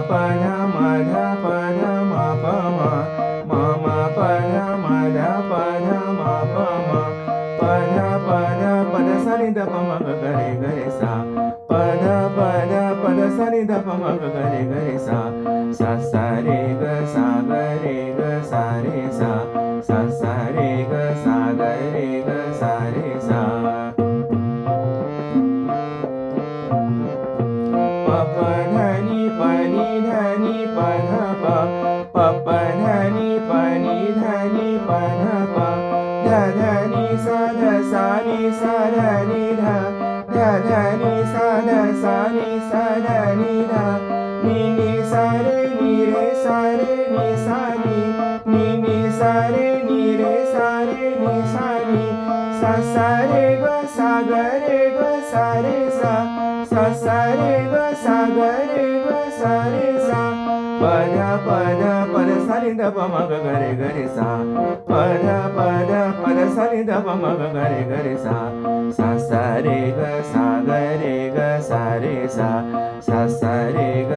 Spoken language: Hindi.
प ध म ध प ध म प म प ध म ध प ध म प प ध प ध सा नि ध प म ग ग रे ग रे सा प ध सा नि ध प म ग ग रे ग रे सा सा रे ग सा ग रे ग सा रे सा सा रे ग सा ग रे ग सा रे सा प प ध नि प नि ध नि प ध प प ध नि प नि ध नि प ध प ध ध नि सा ध सा नि सा ध नि ध ध ध नि सा ध सा नि सा ध नि ध नि सा रे नि रे सा रे नि सा नि सा रे नि रे सा रे नि सा नि सा रे ग सा ग रे ग सा रे सा सा रे ग सा ग रे ग सा रे सा प ध सा नि ध प म ग ग रे ग रे सा प ध सा नि ध प म ग ग रे ग रे सा सा रे ग सा ग रे ग सा रे सा